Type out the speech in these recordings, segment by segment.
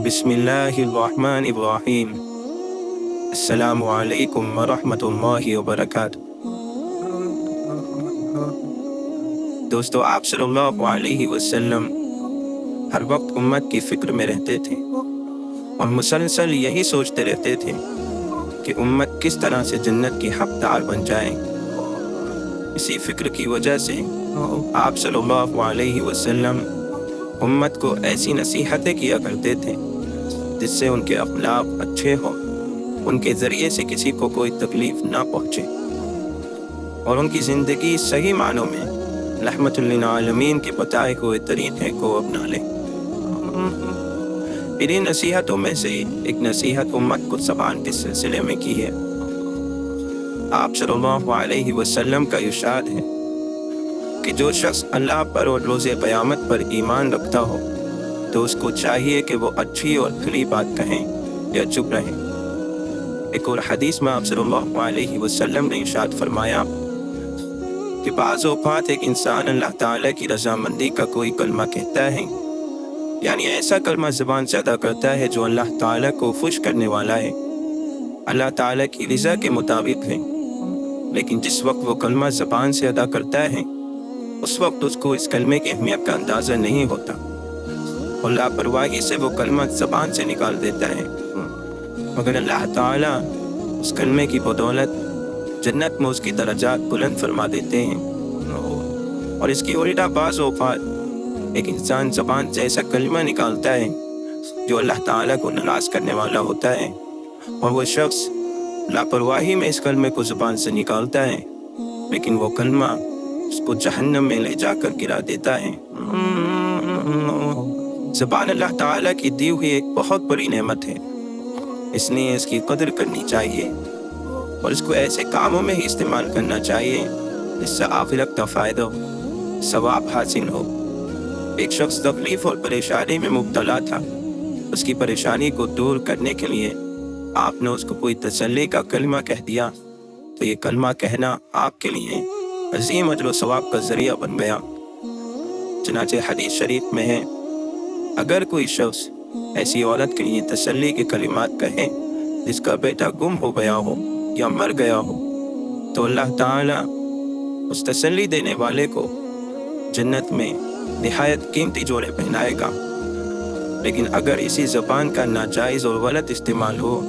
बिस्मिल्लाहिर्रहमानिर्रहीम। अस्सलामु अलैकुम वरहमतुल्लाहि वबरकातुहू। दोस्तों, आप सल्लल्लाहु अलैहि वसल्लम हर वक्त उम्मत की फ़िक्र में रहते थे और मुसलसल यही सोचते रहते थे कि उम्मत किस तरह से जन्नत की हकदार बन जाए। इसी फ़िक्र की वजह से आप सल्लल्लाहु अलैहि वसल्लम उम्मत को ऐसी नसीहतें किया करते थे जिससे उनके अखलाक अच्छे हों, उनके ज़रिए से किसी को कोई तकलीफ़ ना पहुँचे और उनकी ज़िंदगी सही मानों में रहमतुल लिल आलमीन के बताए हुए तरीक़े को अपना लें। इन्हीं नसीहतों में से एक नसीहत उम्मत को ज़बान के सिलसिले में की है। आप सल्लल्लाहु अलैहि वसल्लम का इरशाद है कि जो शख्स अल्लाह पर और रोज़े क़यामत पर ईमान रखता हो तो उसको चाहिए कि वो अच्छी और खरी बात कहें या चुप रहें। एक और हदीस में आप सल्लल्लाहु अलैहि वसल्लम ने इरशाद फरमाया कि बाज़ औक़ात एक इंसान अल्लाह ताला की रज़ामंदी का कोई कलमा कहता है, यानी ऐसा कलमा ज़बान से अदा करता है जो अल्लाह ताला को खुश करने वाला है, अल्लाह ताला की रज़ा के मुताबिक है। लेकिन जिस वक्त वो कलमा ज़बान से अदा करता है उस वक्त उसको इस कलमे की अहमियत का अंदाज़ा नहीं होता और लापरवाही से वो कलमा ज़बान से निकाल देता है, मगर अल्लाह ताला उस कलमे की बदौलत जन्नत में उसकी दर्जात बुलंद फरमा देते हैं। और इसकी उल्टा बाज़ औक़ात एक इंसान ज़बान से ऐसा कलमा निकालता है जो अल्लाह ताला को नाराज़ करने वाला होता है और वो शख्स लापरवाही में इस कलमे को ज़बान से निकालता है, लेकिन वो कलमा उसको जहन्नम में ले जाकर गिरा देता है। ज़बान अल्लाह ताला की दी हुई एक बहुत बड़ी नेमत है, इसलिए इसकी कदर करनी चाहिए और इसको ऐसे कामों में ही इस्तेमाल करना चाहिए जिससे आखिरत का फ़ायदा हो, सवाब हासिल हो। एक शख्स तकलीफ़ और परेशानी में मुब्तला था, उसकी परेशानी को दूर करने के लिए आपने उसको कोई तसल्ली का कलमा कह दिया तो ये कलमा कहना आपके लिए अज़ीम अजर व सवाब का ज़रिया बन गया। चनाचे हदीस शरीफ में है, अगर कोई शख्स ऐसी औरत के लिए तसल्ली के कलिमात कहे जिसका बेटा गुम हो गया हो या मर गया हो तो अल्लाह ताला उस तसल्ली देने वाले को जन्नत में निहायत कीमती जोड़े पहनाएगा। लेकिन अगर इसी ज़बान का नाजायज़ और गलत इस्तेमाल हो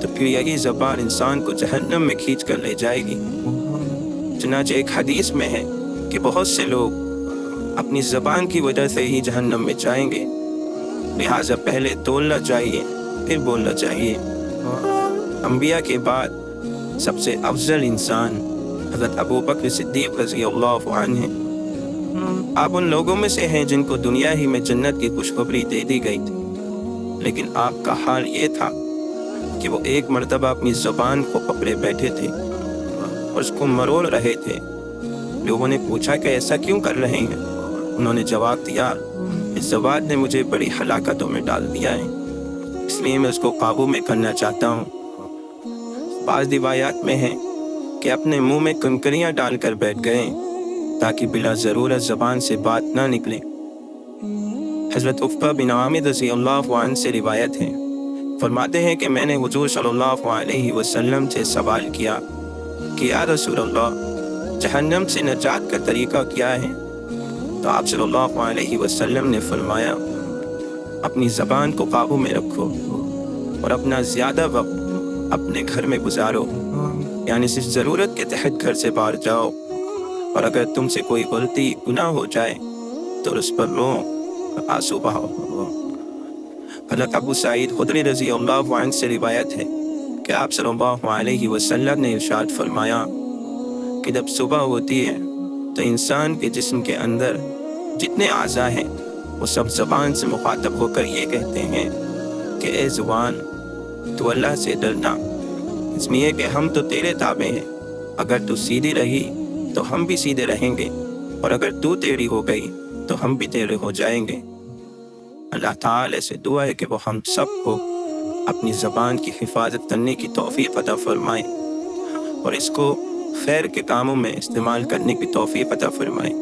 तो फिर यही ज़बान इंसान को जहन्नम में खींच कर ले जाएगी। चनाचे एक हदीस में है कि बहुत से लोग अपनी ज़बान की वजह से ही जहन्नम में जाएंगे, लिहाजा पहले तोलना चाहिए फिर बोलना चाहिए। अंबिया के बाद सबसे अफजल इंसान हज़रत अबू बकर सिद्दीक़ रज़ियल्लाहु अन्हु हैं। आप उन लोगों में से हैं जिनको दुनिया ही में जन्नत की खुशखबरी दे दी गई थी, लेकिन आपका हाल ये था कि वो एक मर्तबा अपनी ज़बान को पकड़े बैठे थे और उसको मरोड़ रहे थे। लोगों ने पूछा कि ऐसा क्यों कर रहे हैं? उन्होंने जवाब दिया, इस ज़बान ने मुझे बड़ी हलाकतों में डाल दिया है, इसलिए मैं उसको काबू में करना चाहता हूँ। बाज़ रिवायात में है कि अपने मुंह में कंकरियाँ डालकर बैठ गए ताकि बिला ज़रूरत ज़बान से बात ना निकले। हज़रत उक़बा बिन आमिर रज़ियल्लाहु अन्हु से रिवायत है, फरमाते हैं कि मैंने हुज़ूर सल्लल्लाहु अलैहि वसल्लम से सवाल किया कि या रसूल अल्लाह, जहन्नम से नजात का तरीक़ा क्या है? तो आप सल्लल्लाहु अलैहि वसल्लम ने फरमाया, अपनी ज़बान को काबू में रखो और अपना ज़्यादा वक्त अपने घर में गुजारो, यानी सिर्फ ज़रूरत के तहत घर से बाहर जाओ, और अगर तुमसे कोई गलती गुनाह हो जाए तो उस पर रो और आंसू बहाओ। हज़रत अबू सईद खुदरी रज़ियल्लाहु अन्हु से रिवायत है कि आप सल्लल्लाहु अलैहि वसल्लम ने इरशाद फरमाया कि जब सुबह होती है तो इंसान के जिस्म के अंदर जितने आज़ा हैं वो सब ज़बान से मुखातब होकर ये कहते हैं कि ए ज़ुबान, तू अल्लाह से डरना, इसलिए कि हम तो तेरे ताबे हैं, अगर तू सीधी रही तो हम भी सीधे रहेंगे और अगर तू टेढ़ी हो गई तो हम भी टेढ़े हो जाएंगे। अल्लाह ताला से दुआ है कि वो हम सब को अपनी ज़बान की हिफाजत करने की तौफ़ीक़ अता फरमाए और इसको खैर के कामों में इस्तेमाल करने की तौफ़ीक़ अता फरमाए।